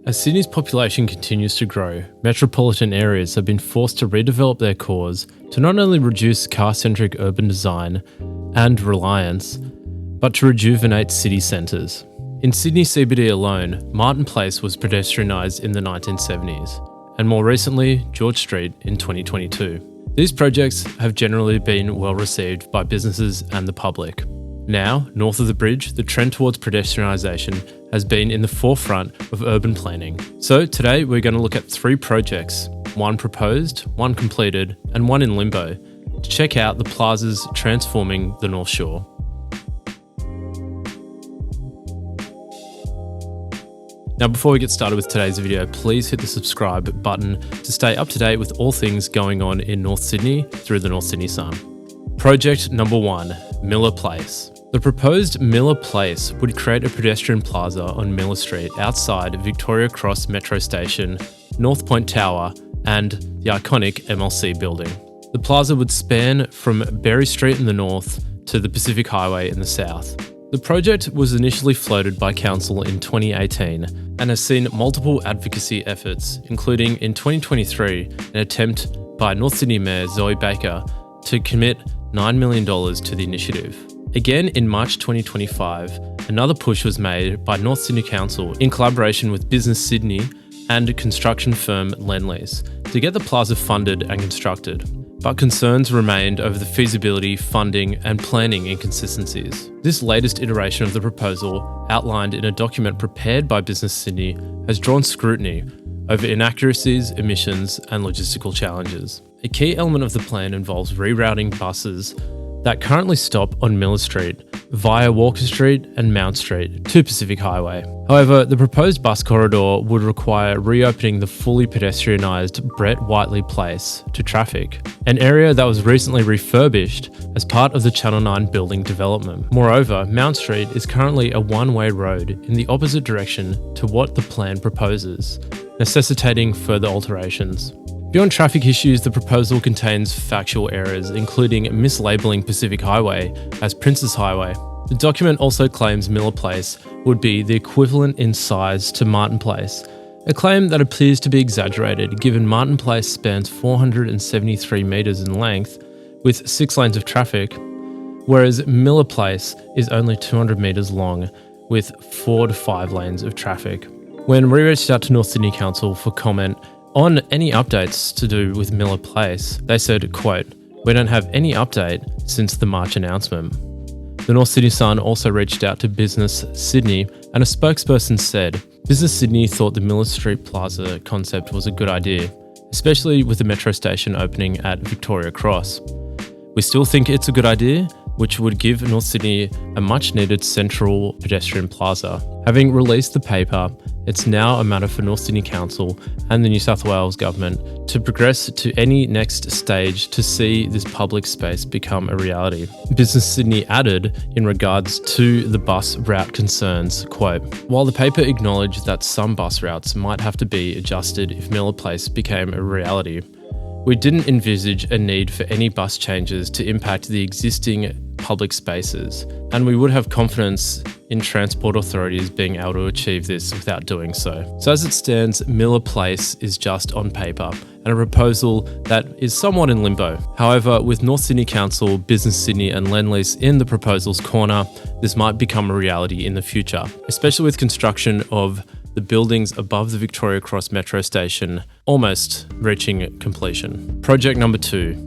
As Sydney's population continues to grow, metropolitan areas have been forced to redevelop their cores to not only reduce car-centric urban design and reliance, but to rejuvenate city centres. In Sydney CBD alone, Martin Place was pedestrianised in the 1970s, and more recently, George Street in 2022. These projects have generally been well received by businesses and the public. Now, north of the bridge, the trend towards pedestrianisation has been in the forefront of urban planning. So today we're going to look at 3 projects, one proposed, one completed, and one in limbo, to check out the plazas transforming the North Shore. Now, before we get started with today's video, please hit the subscribe button to stay up to date with all things going on in North Sydney through the North Sydney Sun. Project number 1, Miller Place. The proposed Miller Place would create a pedestrian plaza on Miller Street outside Victoria Cross Metro Station, North Point Tower, and the iconic MLC building. The plaza would span from Berry Street in the north to the Pacific Highway in the south. The project was initially floated by Council in 2018 and has seen multiple advocacy efforts, including in 2023 an attempt by North Sydney Mayor Zoe Baker to commit $9 million to the initiative. Again, in March 2025, another push was made by North Sydney Council in collaboration with Business Sydney and construction firm Lendlease to get the plaza funded and constructed. But concerns remained over the feasibility, funding, and planning inconsistencies. This latest iteration of the proposal, outlined in a document prepared by Business Sydney, has drawn scrutiny over inaccuracies, emissions, and logistical challenges. A key element of the plan involves rerouting buses that currently stop on Miller Street via Walker Street and Mount Street to Pacific Highway. However, the proposed bus corridor would require reopening the fully pedestrianised Brett Whiteley Place to traffic, an area that was recently refurbished as part of the Channel 9 building development. Moreover, Mount Street is currently a one-way road in the opposite direction to what the plan proposes, necessitating further alterations. Beyond traffic issues, the proposal contains factual errors, including mislabelling Pacific Highway as Princes Highway. The document also claims Miller Place would be the equivalent in size to Martin Place, a claim that appears to be exaggerated given Martin Place spans 473 metres in length with 6 lanes of traffic, whereas Miller Place is only 200 metres long with 4 to 5 lanes of traffic. When we reached out to North Sydney Council for comment on any updates to do with Miller Place, they said, quote, "We don't have any update since the March announcement." The North Sydney Sun also reached out to Business Sydney, and a spokesperson said, Business Sydney thought the Miller Street Plaza concept was a good idea, especially with the metro station opening at Victoria Cross. We still think it's a good idea, which would give North Sydney a much-needed central pedestrian plaza. Having released the paper, it's now a matter for North Sydney Council and the New South Wales Government to progress to any next stage to see this public space become a reality. Business Sydney added in regards to the bus route concerns, quote, "While the paper acknowledged that some bus routes might have to be adjusted if Miller Place became a reality, we didn't envisage a need for any bus changes to impact the existing public spaces, and we would have confidence in transport authorities being able to achieve this without doing so." So as it stands, Miller Place is just on paper and a proposal that is somewhat in limbo. However, with North Sydney Council, Business Sydney and Lendlease in the proposal's corner, this might become a reality in the future, especially with construction of the buildings above the Victoria Cross Metro Station almost reaching completion. Project number 2,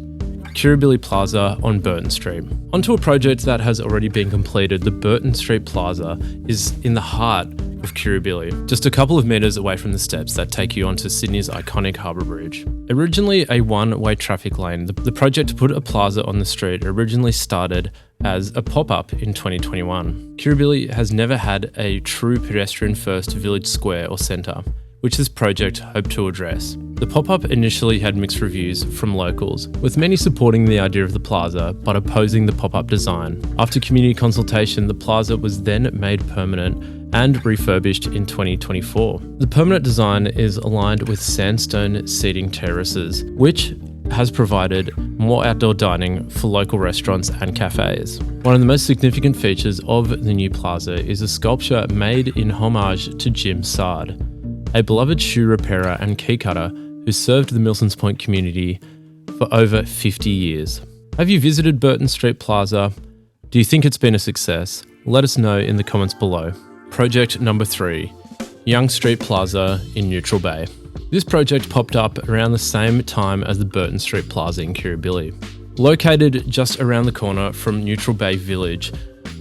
Kirribilli Plaza on Burton Street. Onto a project that has already been completed, the Burton St Plaza is in the heart of Kirribilli, just a couple of metres away from the steps that take you onto Sydney's iconic Harbour Bridge. Originally a one-way traffic lane, the project to put a plaza on the street originally started as a pop-up in 2021. Kirribilli has never had a true pedestrian-first village square or centre, which this project hoped to address. The pop-up initially had mixed reviews from locals, with many supporting the idea of the plaza but opposing the pop-up design. After community consultation, the plaza was then made permanent and refurbished in 2024. The permanent design is aligned with sandstone seating terraces, which has provided more outdoor dining for local restaurants and cafes. One of the most significant features of the new plaza is a sculpture made in homage to Jim Sard. a beloved shoe repairer and key cutter who served the Milsons Point community for over 50 years. Have you visited Burton St Plaza? Do you think it's been a success? Let us know in the comments below. Project number 3, Young St Plaza in Neutral Bay. This project popped up around the same time as the Burton St Plaza in Kirribilli. Located just around the corner from Neutral Bay Village,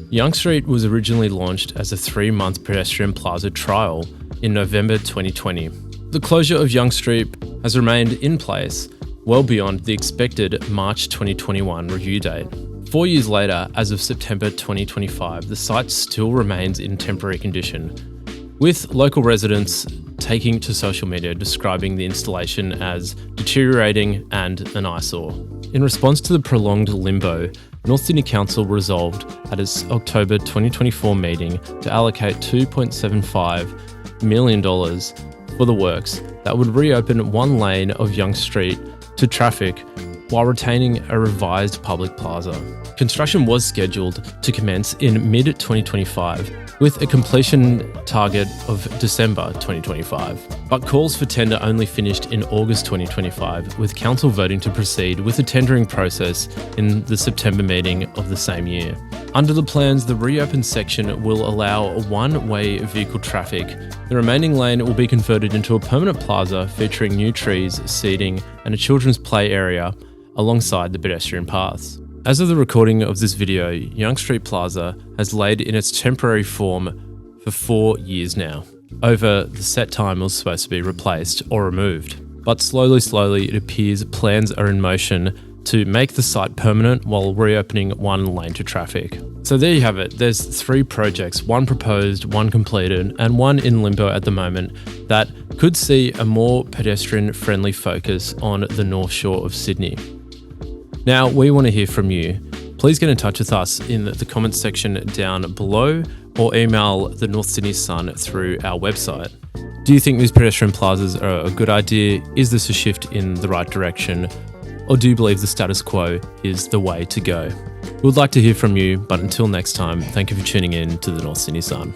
Young Street was originally launched as a 3-month pedestrian plaza trial in November 2020. The closure of Young Street has remained in place well beyond the expected March 2021 review date. 4 years later, as of September 2025, the site still remains in temporary condition, with local residents taking to social media describing the installation as deteriorating and an eyesore. In response to the prolonged limbo, North Sydney Council resolved at its October 2024 meeting to allocate $2.75 million for the works that would reopen one lane of Young Street to traffic while retaining a revised public plaza. Construction was scheduled to commence in mid-2025 with a completion target of December 2025, but calls for tender only finished in August 2025, with council voting to proceed with the tendering process in the September meeting of the same year. Under the plans, the reopened section will allow one-way vehicle traffic. The remaining lane will be converted into a permanent plaza featuring new trees, seating, and a children's play area alongside the pedestrian paths. As of the recording of this video, Young St Plaza has laid in its temporary form for 4 years now. Over the set time it was supposed to be replaced or removed. But slowly it appears plans are in motion to make the site permanent while reopening one lane to traffic. So there you have it. There's 3 projects, one proposed, one completed, and one in limbo at the moment that could see a more pedestrian-friendly focus on the North Shore of Sydney. Now, we want to hear from you. Please get in touch with us in the comments section down below or email the North Sydney Sun through our website. Do you think these pedestrian plazas are a good idea? Is this a shift in the right direction? Or do you believe the status quo is the way to go? We'd like to hear from you, but until next time, thank you for tuning in to the North Sydney Sun.